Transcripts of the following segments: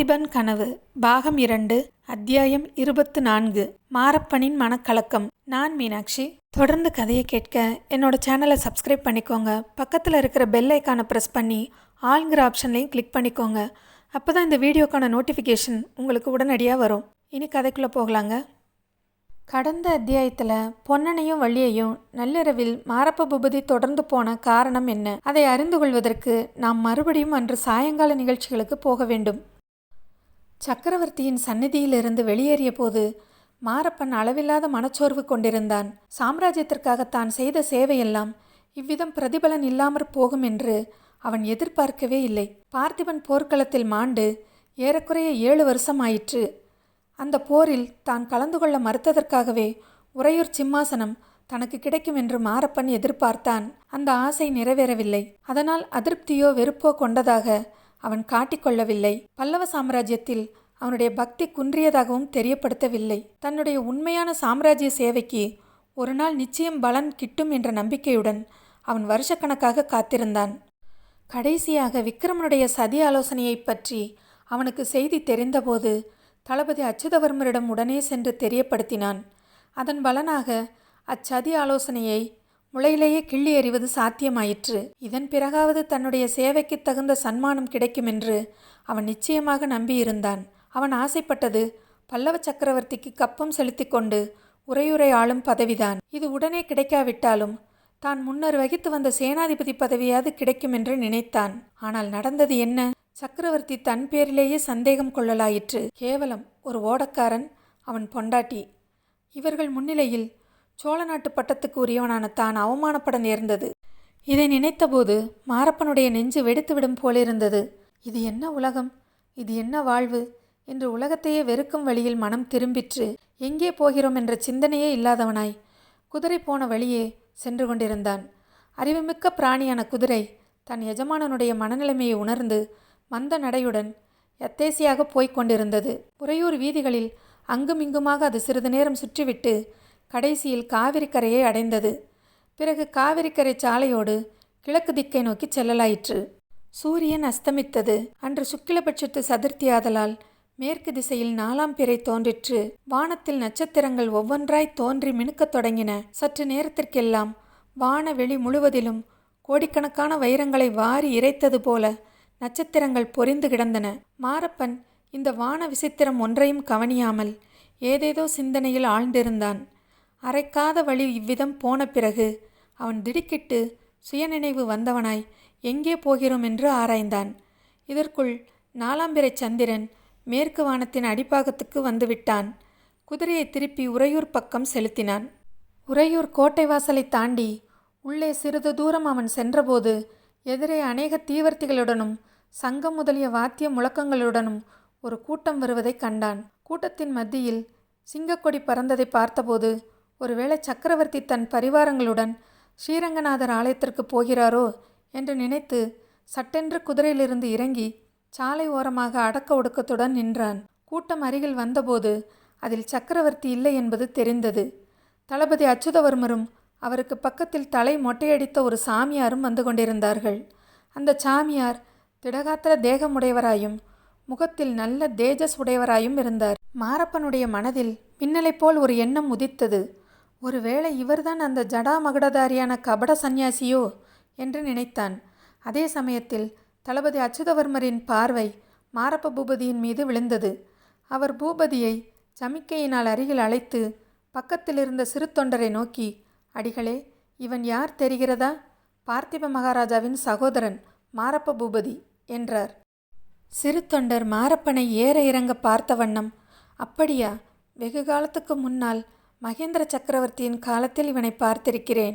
பார்த்திபன் கனவு பாகம் 2 அத்தியாயம் 24 மாரப்பனின் மனக்கலக்கம். நான் மீனாட்சி. தொடர்ந்து கதையை கேட்க என்னோட சேனலை சப்ஸ்கிரைப் பண்ணிக்கோங்க. பக்கத்தில் இருக்கிற பெல் ஐக்கானை ப்ரெஸ் பண்ணி ஆல்ங்கிற ஆப்ஷன்லையும் கிளிக் பண்ணிக்கோங்க. அப்போ தான் இந்த வீடியோக்கான நோட்டிஃபிகேஷன் உங்களுக்கு உடனடியாக வரும். இனி கதைக்குள்ளே போகலாங்க. கடந்த அத்தியாயத்தில் பொன்னனையும் வள்ளியையும் நள்ளிரவில் மாரப்ப பூபதி தொடர்ந்து போன காரணம் என்ன? அதை அறிந்து கொள்வதற்கு நாம் மறுபடியும் அன்று சாயங்கால நிகழ்ச்சிகளுக்கு போக வேண்டும். சக்கரவர்த்தியின் சந்நிதியிலிருந்து வெளியேறிய போது மாரப்பன் அளவில்லாத மனச்சோர்வு கொண்டிருந்தான். சாம்ராஜ்யத்திற்காக தான் செய்த சேவையெல்லாம் இவ்விதம் பிரதிபலன் இல்லாமற் போகும் என்று அவன் எதிர்பார்க்கவே இல்லை. பார்த்திபன் போர்க்களத்தில் மாண்டு ஏறக்குறைய 7 வருஷம் ஆயிற்று. அந்த போரில் தான் கலந்து கொள்ள மறுத்ததற்காகவே உறையூர் சிம்மாசனம் தனக்கு கிடைக்கும் என்று மாரப்பன் எதிர்பார்த்தான். அந்த ஆசை நிறைவேறவில்லை. அதனால் அதிருப்தியோ வெறுப்போ கொண்டதாக அவன் காட்டிக்கொள்ளவில்லை. பல்லவ சாம்ராஜ்யத்தில் அவனுடைய பக்தி குன்றியதாகவும் தெரியப்படுத்தவில்லை. தன்னுடைய உண்மையான சாம்ராஜ்ய சேவைக்கு ஒரு நாள் நிச்சயம் பலன் கிட்டும் என்ற நம்பிக்கையுடன் அவன் வருஷக்கணக்காக காத்திருந்தான். கடைசியாக விக்ரமனுடைய சதி ஆலோசனையை பற்றி அவனுக்கு செய்தி தெரிந்தபோது தளபதி அச்சுதவர்மரிடம் உடனே சென்று தெரியப்படுத்தினான். அதன் பலனாக அச்சதி ஆலோசனையை முளையிலேயே கிள்ளி எறிவது சாத்தியமாயிற்று. இதன் பிறகாவது தன்னுடைய சேவைக்கு தகுந்த சன்மானம் கிடைக்கும் என்று அவன் நிச்சயமாக நம்பியிருந்தான். அவன் ஆசைப்பட்டது பல்லவ சக்கரவர்த்திக்கு கப்பம் செலுத்தி கொண்டு உறையுறை ஆளும் பதவிதான். இது உடனே கிடைக்காவிட்டாலும் தான் முன்னர் வகித்து வந்த சேனாதிபதி பதவியாவது கிடைக்கும் என்று நினைத்தான். ஆனால் நடந்தது என்ன? சக்கரவர்த்தி தன் பேரிலேயே சந்தேகம் கொள்ளலாயிற்று. கேவலம் ஒரு ஓடக்காரன், அவன் பொண்டாட்டி. இவர்கள் முன்னிலையில் சோழ நாட்டு பட்டத்துக்கு உரியவனான தான் அவமானப்பட நேர்ந்தது. இதை நினைத்தபோது மாரப்பனுடைய நெஞ்சு வெடித்துவிடும் போலிருந்தது. இது என்ன உலகம், இது என்ன வாழ்வு என்று உலகத்தையே வெறுக்கும் வழியில் மனம் திரும்பிற்று. எங்கே போகிறோம் என்ற சிந்தனையே இல்லாதவனாய் குதிரை போன வழியே சென்று கொண்டிருந்தான். அறிவுமிக்க பிராணியான குதிரை தன் எஜமானனுடைய மனநிலைமையை உணர்ந்து மந்த நடையுடன் எத்தேசியாக போய்க் கொண்டிருந்தது. உறையூர் வீதிகளில் அங்குமிங்குமாக அது சிறிது நேரம் சுற்றிவிட்டு கடைசியில் காவிரிக்கரையை அடைந்தது. பிறகு காவிரிக்கரை சாலையோடு கிழக்கு திக்கை நோக்கி செல்லலாயிற்று. சூரியன் அஸ்தமித்தது. அன்று சுக்கிலபட்சத்து சதுர்த்தியாதலால் மேற்கு திசையில் 4ஆம் பிறை தோன்றிற்று. வானத்தில் நட்சத்திரங்கள் ஒவ்வொன்றாய் தோன்றி மினுக்கத் தொடங்கின. சற்று நேரத்திற்கெல்லாம் வான வெளி முழுவதிலும் கோடிக்கணக்கான வைரங்களை வாரி இறைத்தது போல நட்சத்திரங்கள் பொரிந்து கிடந்தன. மாரப்பன் இந்த வான விசித்திரம் ஒன்றையும் கவனியாமல் ஏதேதோ சிந்தனையில் ஆழ்ந்திருந்தான். அரைக்காத வழி இவ்விதம் போன பிறகு அவன் திடுக்கிட்டு சுயநினைவு வந்தவனாய் எங்கே போகிறோம் என்று ஆராய்ந்தான். இதற்குள் 4ஆம் பிறை சந்திரன் மேற்கு வானத்தின் அடிப்பாகத்துக்கு வந்துவிட்டான். குதிரையை திருப்பி உறையூர் பக்கம் செலுத்தினான். உறையூர் கோட்டை வாசலை தாண்டி உள்ளே சிறிது தூரம் அவன் சென்றபோது எதிரே அநேக தீவர்த்திகளுடனும் சங்கம் முதலிய வாத்திய முழக்கங்களுடனும் ஒரு கூட்டம் வருவதை கண்டான். கூட்டத்தின் மத்தியில் சிங்கக்கொடி பறந்ததை பார்த்தபோது ஒருவேளை சக்கரவர்த்தி தன் பரிவாரங்களுடன் ஸ்ரீரங்கநாதர் ஆலயத்திற்கு போகிறாரோ என்று நினைத்து சட்டென்று குதிரையிலிருந்து இறங்கி சாலை ஓரமாக அடக்க ஒடுக்கத்துடன் நின்றான். கூட்டம் அருகில் வந்தபோது அதில் சக்கரவர்த்தி இல்லை என்பது தெரிந்தது. தளபதி அச்சுதவர்மரும் அவருக்கு பக்கத்தில் தலை மொட்டையடித்த ஒரு சாமியாரும் வந்து கொண்டிருந்தார்கள். அந்த சாமியார் திடகாத்திர தேகமுடையவராயும் முகத்தில் நல்ல தேஜஸ் உடையவராயும் இருந்தார். மாரப்பனுடைய மனதில் மின்னலைப் போல் ஒரு எண்ணம் உதித்தது. ஒருவேளை இவர்தான் அந்த ஜடாமகுடதாரியான கபட சந்நியாசியோ என்று நினைத்தான். அதே சமயத்தில் தளபதி அச்சுதவர்மரின் பார்வை மாரப்ப பூபதியின் மீது விழுந்தது. அவர் பூபதியை சமிக்கையினால் அருகில் அழைத்து பக்கத்தில் இருந்த சிறு தொண்டரை நோக்கி, அடிகளே, இவன் யார் தெரிகிறதா? பார்த்திப மகாராஜாவின் சகோதரன் மாரப்ப பூபதி என்றார். சிறு தொண்டர் மாரப்பனை ஏற இறங்க பார்த்த வண்ணம், அப்படியா, வெகு காலத்துக்கு முன்னால் மகேந்திர சக்கரவர்த்தியின் காலத்தில் இவனை பார்த்திருக்கிறேன்.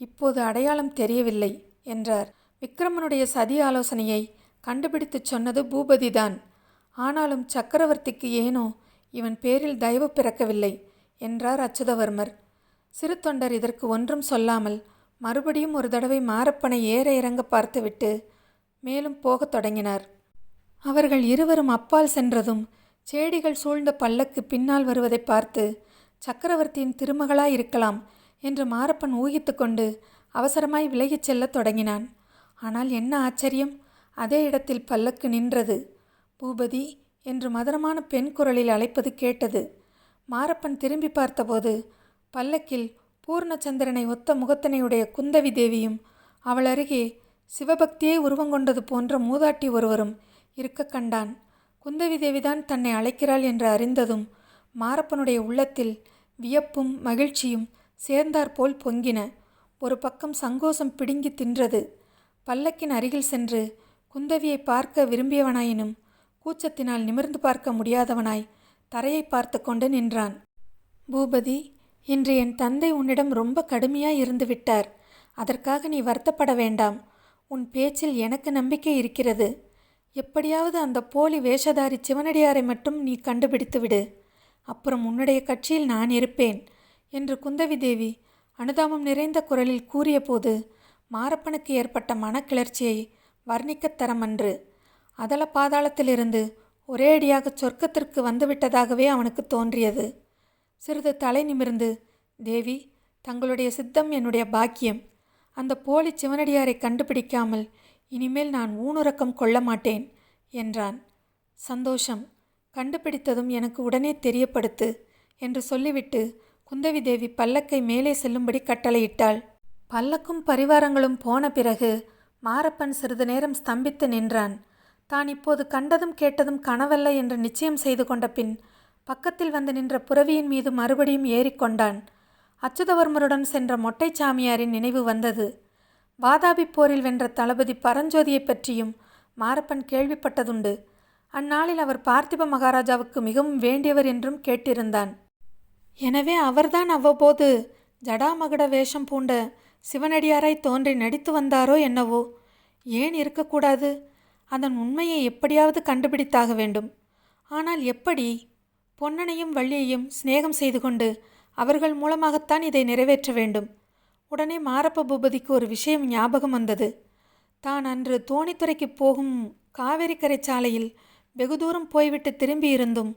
இப்போது அடையாளம் தெரியவில்லை என்றார். விக்ரமனுடைய சதி ஆலோசனையை கண்டுபிடித்து சொன்னது பூபதிதான். ஆனாலும் சக்கரவர்த்திக்கு ஏனோ இவன் பேரில் தயவு பிறக்கவில்லை என்றார் அச்சுதவர்மர். சிறு தொண்டர் இதற்கு ஒன்றும் சொல்லாமல் மறுபடியும் ஒரு தடவை மாரப்பனை ஏற இறங்க பார்த்துவிட்டு மேலும் போகத் தொடங்கினார். அவர்கள் இருவரும் அப்பால் சென்றதும் செடிகள் சூழ்ந்த பல்லக்கு பின்னால் வருவதை பார்த்து சக்கரவர்த்தியின் திருமகளாய் இருக்கலாம் என்று மாரப்பன் ஊகித்து கொண்டு அவசரமாய் விலகிச் செல்லத் தொடங்கினான். ஆனால் என்ன ஆச்சரியம், அதே இடத்தில் பல்லக்கு நின்றது. பூபதி என்று மதுரமான பெண் குரலில் அழைப்பது கேட்டது. மாரப்பன் திரும்பி பார்த்தபோது பல்லக்கில் பூர்ணச்சந்திரனை ஒத்த முகத்தனையுடைய குந்தவி தேவியும் அவள் அருகே சிவபக்தியை உருவங்கொண்டது போன்ற மூதாட்டி ஒருவரும் இருக்க கண்டான். குந்தவி தேவிதான் தன்னை அழைக்கிறாள் என்று அறிந்ததும் மாரப்பனுடைய உள்ளத்தில் வியப்பும் மகிழ்ச்சியும் சேர்ந்தாற்போல் பொங்கின. ஒரு பக்கம் சங்கோசம் பிடுங்கி தின்றது. பல்லக்கின் அருகில் சென்று குந்தவியை பார்க்க விரும்பியவனாயினும் கூச்சத்தினால் நிமிர்ந்து பார்க்க முடியாதவனாய் தரையை பார்த்து கொண்டு நின்றான். பூபதி, இன்று என் தந்தை உன்னிடம் ரொம்ப கடுமையாய் இருந்து விட்டார். அதற்காக நீ வருத்தப்பட வேண்டாம். உன் பேச்சில் எனக்கு நம்பிக்கை இருக்கிறது. எப்படியாவது அந்த போலி வேஷதாரி சிவனடியாரை மட்டும் நீ கண்டுபிடித்து விடு. அப்புறம் உன்னுடைய கட்சியில் நான் இருப்பேன் என்று குந்தவி தேவி அனுதாபம் நிறைந்த குரலில் கூறியபோது மாரப்பனுக்கு ஏற்பட்ட மனக்கிளர்ச்சியை வர்ணிக்கத் தரமன்று. அதல பாதாளத்திலிருந்து ஒரேடியாக சொர்க்கத்திற்கு வந்துவிட்டதாகவே அவனுக்கு தோன்றியது. சிறிது தலை நிமிர்ந்து, தேவி, தங்களுடைய சித்தம் என்னுடைய பாக்கியம். அந்த போலி சிவனடியாரை கண்டுபிடிக்காமல் இனிமேல் நான் ஊனுறக்கம் கொள்ள மாட்டேன் என்றான். சந்தோஷம். கண்டுபிடித்ததும் எனக்கு உடனே தெரியப்படுத்து என்று சொல்லிவிட்டு குந்தவி தேவி பல்லக்கை மேலே செல்லும்படி கட்டளையிட்டாள். பல்லக்கும் பரிவாரங்களும் போன பிறகு மாரப்பன் சிறிது நேரம் ஸ்தம்பித்து நின்றான். தான் இப்போது கண்டதும் கேட்டதும் கனவல்ல என்று நிச்சயம் செய்து கொண்ட பின் பக்கத்தில் வந்து நின்ற புரவியின் மீது மறுபடியும் ஏறிக்கொண்டான். அச்சுதவர்மருடன் சென்ற மொட்டை சாமியாரின் நினைவு வந்தது. வாதாபி போரில் வென்ற தளபதி பரஞ்சோதியை பற்றியும் மாரப்பன் கேள்விப்பட்டதுண்டு. அந்நாளில் அவர் பார்த்திப மகாராஜாவுக்கு மிகவும் வேண்டியவர் என்றும் கேட்டிருந்தான். எனவே அவர்தான் அவ்வப்போது ஜடாமகுட வேஷம் பூண்ட சிவனடியாராய் தோன்றி நடித்து வந்தாரோ என்னவோ. ஏன் இருக்கக்கூடாது? அதன் உண்மையை எப்படியாவது கண்டுபிடித்தாக வேண்டும். ஆனால் எப்படி? பொன்னனையும் வள்ளியையும் சிநேகம் செய்து கொண்டு அவர்கள் மூலமாகத்தான் இதை நிறைவேற்ற வேண்டும். உடனே மாரப்ப பூபதிக்கு ஒரு விஷயம் ஞாபகம் வந்தது. தான் அன்று தோணித்துறைக்கு போகும் காவேரிக்கரை சாலையில் வெகு தூரம் போய்விட்டு திரும்பியிருந்தும்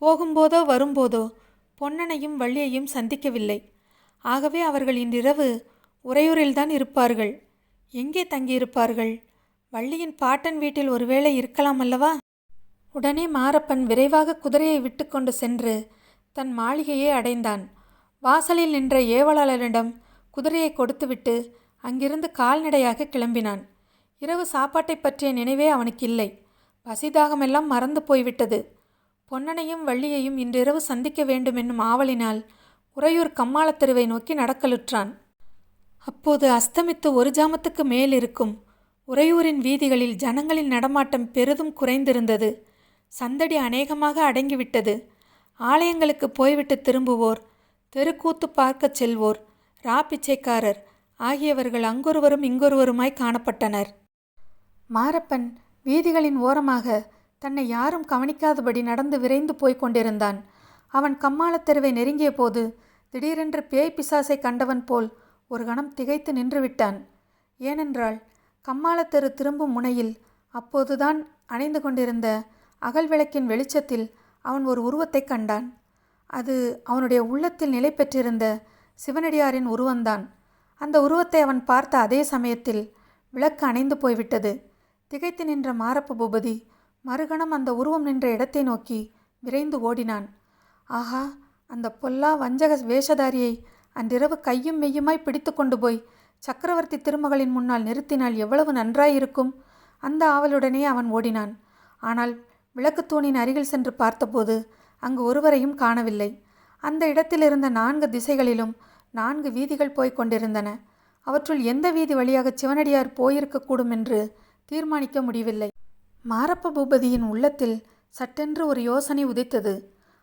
போகும்போதோ வரும்போதோ பொன்னனையும் வள்ளியையும் சந்திக்கவில்லை. ஆகவே அவர்கள் இன்றிரவு உறையூரில்தான் இருப்பார்கள். எங்கே தங்கியிருப்பார்கள்? வள்ளியின் பாட்டன் வீட்டில் ஒருவேளை இருக்கலாம் அல்லவா? உடனே மாரப்பன் விரைவாக குதிரையை விட்டு கொண்டு சென்று தன் மாளிகையை அடைந்தான். வாசலில் நின்ற ஏவலாளரிடம் குதிரையை கொடுத்துவிட்டு அங்கிருந்து கால்நடையாக கிளம்பினான். இரவு சாப்பாட்டை பற்றிய நினைவே அவனுக்கு இல்லை. பசிதாகமெல்லாம் மறந்து போய்விட்டது. பொன்னனையும் வள்ளியையும் இன்றிரவு சந்திக்க வேண்டும் என்னும் ஆவலினால் உறையூர் கம்மாளத்தெருவை நோக்கி நடக்கலுற்றான். அப்போது அஸ்தமித்து ஒரு ஜாமத்துக்கு மேல் இருக்கும். உறையூரின் வீதிகளில் ஜனங்களின் நடமாட்டம் பெரிதும் குறைந்திருந்தது. சந்தடி அநேகமாக அடங்கிவிட்டது. ஆலயங்களுக்கு போய்விட்டு திரும்புவோர், தெருக்கூத்து பார்க்கச் செல்வோர், ராப்பிச்சைக்காரர் ஆகியவர்கள் அங்கொருவரும் இங்கொருவருமாய் காணப்பட்டனர். மாரப்பன் வீதிகளின் ஓரமாக தன்னை யாரும் கவனிக்காதபடி நடந்து விரைந்து போய்க் கொண்டிருந்தான். அவன் கம்மாளத்தெருவை நெருங்கிய போது திடீரென்று பேய் பிசாசை கண்டவன் போல் ஒரு கணம் திகைத்து நின்றுவிட்டான். ஏனென்றால் கம்மாளத்தெரு திரும்பும் முனையில் அப்போதுதான் அணைந்து கொண்டிருந்த அகல் விளக்கின் வெளிச்சத்தில் அவன் ஒரு உருவத்தை கண்டான். அது அவனுடைய உள்ளத்தில் நிலை பெற்றிருந்த சிவனடியாரின் உருவந்தான். அந்த உருவத்தை அவன் பார்த்த அதே சமயத்தில் விளக்கு அணைந்து போய்விட்டது. திகைத்து நின்ற மாரப்ப பூபதி மறுகணம் அந்த உருவம் நின்ற இடத்தை நோக்கி விரைந்து ஓடினான். ஆஹா, அந்த பொல்லா வஞ்சக வேஷதாரியை அன்றிரவு கையும் மெய்யுமாய் பிடித்து கொண்டு போய் சக்கரவர்த்தி திருமகளின் முன்னால் நிறுத்தினால் எவ்வளவு நன்றாயிருக்கும். அந்த ஆவலுடனே அவன் ஓடினான். ஆனால் விளக்குத்தூணின் அருகில் சென்று பார்த்தபோது அங்கு ஒருவரையும் காணவில்லை. அந்த இடத்தில் இருந்த 4 திசைகளிலும் 4 வீதிகள் போய்க் கொண்டிருந்தன. அவற்றுள் எந்த வீதி வழியாக சிவனடியார் போயிருக்கக்கூடும் என்று தீர்மானிக்க முடியவில்லை. மாரப்ப பூபதியின் உள்ளத்தில் சட்டென்று ஒரு யோசனை உதித்தது.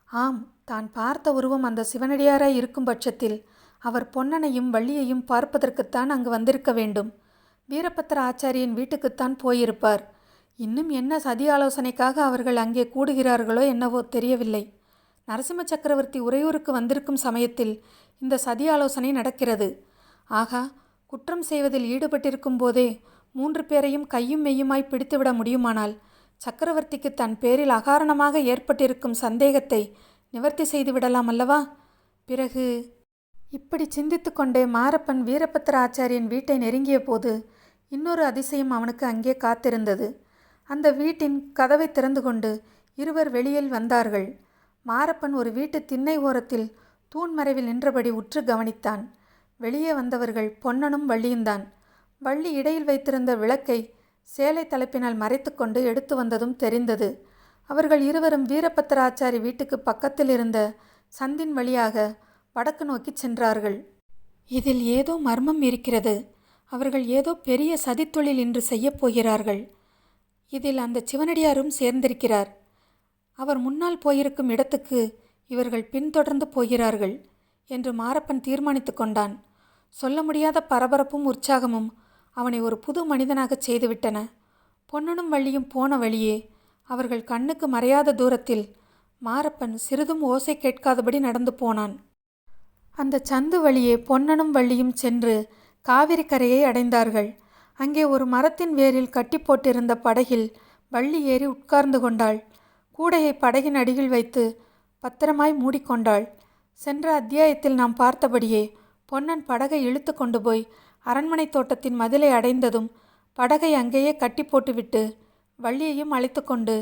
ஆம், தான் பார்த்த உருவம் அந்த சிவனடியாராய் இருக்கும் பட்சத்தில் அவர் பொன்னனையும் வள்ளியையும் பார்ப்பதற்குத்தான் அங்கு வந்திருக்க வேண்டும். வீரபத்திர ஆச்சாரியின் வீட்டுக்குத்தான் போயிருப்பார். இன்னும் என்ன சதி ஆலோசனைக்காக அவர்கள் அங்கே கூடுகிறார்களோ என்னவோ தெரியவில்லை. நரசிம்ம சக்கரவர்த்தி உறையூருக்கு வந்திருக்கும் சமயத்தில் இந்த சதி ஆலோசனை நடக்கிறது. ஆகா, குற்றம் செய்வதில் ஈடுபட்டிருக்கும் போதே 3 பேரையும் கையும் மெய்யுமாய் பிடித்துவிட முடியுமானால் சக்கரவர்த்திக்கு தன் பேரில் அகாரணமாக ஏற்பட்டிருக்கும் சந்தேகத்தை நிவர்த்தி செய்து விடலாம் அல்லவா? பிறகு இப்படி சிந்தித்து கொண்டே மாரப்பன் வீரபத்திர ஆச்சாரியன் வீட்டை நெருங்கிய போது இன்னொரு அதிசயம் அவனுக்கு அங்கே காத்திருந்தது. அந்த வீட்டின் கதவை திறந்து கொண்டு இருவர் வெளியில் வந்தார்கள். மாரப்பன் ஒரு வீட்டு திண்ணை ஓரத்தில் தூண் மறைவில் நின்றபடி உற்று கவனித்தான். வெளியே வந்தவர்கள் பொன்னனும் வள்ளியும்தான். வள்ளி இடையில் வைத்திருந்த விளக்கை சேலை தலைப்பினால் மறைத்து கொண்டு எடுத்து வந்ததும் தெரிந்தது. அவர்கள் இருவரும் வீரபத்திராச்சாரி வீட்டுக்கு பக்கத்தில் இருந்த சந்தின் வழியாக வடக்கு நோக்கி சென்றார்கள். இதில் ஏதோ மர்மம் இருக்கிறது. அவர்கள் ஏதோ பெரிய சதித்தொழில் இன்று செய்யப் போகிறார்கள். இதில் அந்த சிவனடியாரும் சேர்ந்திருக்கிறார். அவர் முன்னால் போயிருக்கும் இடத்துக்கு இவர்கள் பின்தொடர்ந்து போகிறார்கள் என்று மாரப்பன் தீர்மானித்து கொண்டான். சொல்ல முடியாத பரபரப்பும் உற்சாகமும் அவனை ஒரு புது மனிதனாகச் செய்துவிட்டன. பொன்னனும் வள்ளியும் போன வழியே அவர்கள் கண்ணுக்கு மறையாத தூரத்தில் மாரப்பன் சிறிதும் ஓசை கேட்காதபடி நடந்து போனான். அந்த சந்து வழியே பொன்னனும் வள்ளியும் சென்று காவிரி கரையை அடைந்தார்கள். அங்கே ஒரு மரத்தின் வேரில் கட்டி போட்டிருந்த படகில் வள்ளி ஏறி உட்கார்ந்து கொண்டாள். கூடையை படகின் அடியில் வைத்து பத்திரமாய் மூடிக்கொண்டாள். சென்ற அத்தியாயத்தில் நாம் பார்த்தபடியே பொன்னன் படகை இழுத்து கொண்டு போய் அரண்மனை தோட்டத்தின் மதிலை அடைந்ததும் படகை அங்கேயே கட்டி போட்டுவிட்டு வள்ளியையும் அழைத்து கொண்டு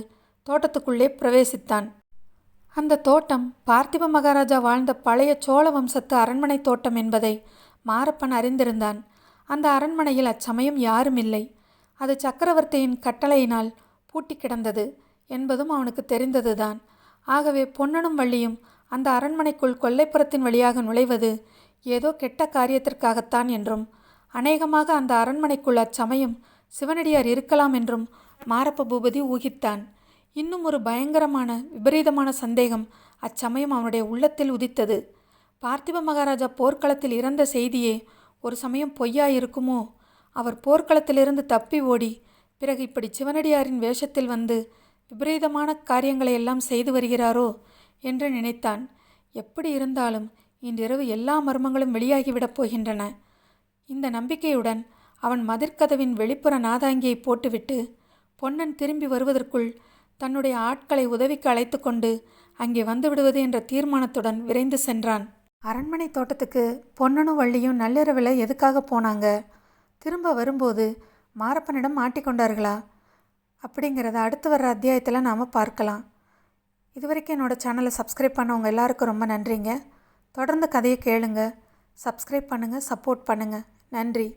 தோட்டத்துக்குள்ளே பிரவேசித்தான். அந்த தோட்டம் பார்த்திப மகாராஜா வாழ்ந்த பழைய சோழ வம்சத்து அரண்மனை தோட்டம் என்பதை மாரப்பன் அறிந்திருந்தான். அந்த அரண்மனையில் அச்சமயம் யாரும் இல்லை. அது சக்கரவர்த்தியின் கட்டளையினால் பூட்டி கிடந்தது என்பதும் அவனுக்கு தெரிந்ததுதான். ஆகவே பொன்னனும் வள்ளியும் அந்த அரண்மனைக்குள் கொல்லைப்புறத்தின் வழியாக நுழைவது ஏதோ கெட்ட காரியத்திற்காகத்தான் என்றும், அநேகமாக அந்த அரண்மனைக்குள் அச்சமயம் சிவனடியார் இருக்கலாம் என்றும் மாரப்ப பூபதி ஊகித்தான். இன்னும் ஒரு பயங்கரமான விபரீதமான சந்தேகம் அச்சமயம் அவனுடைய உள்ளத்தில் உதித்தது. பார்த்திப மகாராஜா போர்க்களத்தில் இறந்த செய்தியே ஒரு சமயம் பொய்யாயிருக்குமோ? அவர் போர்க்களத்திலிருந்து தப்பி ஓடி பிறகு இப்படி சிவனடியாரின் வேஷத்தில் வந்து விபரீதமான காரியங்களை எல்லாம் செய்து வருகிறாரோ என்று நினைத்தான். எப்படி இருந்தாலும் இன்றிரவு எல்லா மர்மங்களும் வெளியாகிவிடப் போகின்றன. இந்த நம்பிக்கையுடன் அவன் மதிர்கதவின் வெளிப்புற நாதாங்கியை போட்டுவிட்டு பொன்னன் திரும்பி வருவதற்குள் தன்னுடைய ஆட்களை உதவிக்கு அழைத்து கொண்டு அங்கே வந்துவிடுவது என்ற தீர்மானத்துடன் விரைந்து சென்றான். அரண்மனை தோட்டத்துக்கு பொன்னனும் வள்ளியும் நள்ளிரவில் எதுக்காக போனாங்க? திரும்ப வரும்போது மாரப்பனிடம் மாட்டிக்கொண்டார்களா? அப்படிங்கிறத அடுத்து வர்ற அத்தியாயத்தில் நாம் பார்க்கலாம். இதுவரைக்கும் என்னோடய சேனலை சப்ஸ்கிரைப் பண்ணவங்க எல்லாருக்கும் ரொம்ப நன்றிங்க. தொடர்ந்து கதையை கேளுங்க, சப்ஸ்கிரைப் பண்ணுங்கள், சப்போர்ட் பண்ணுங்கள். நன்றி.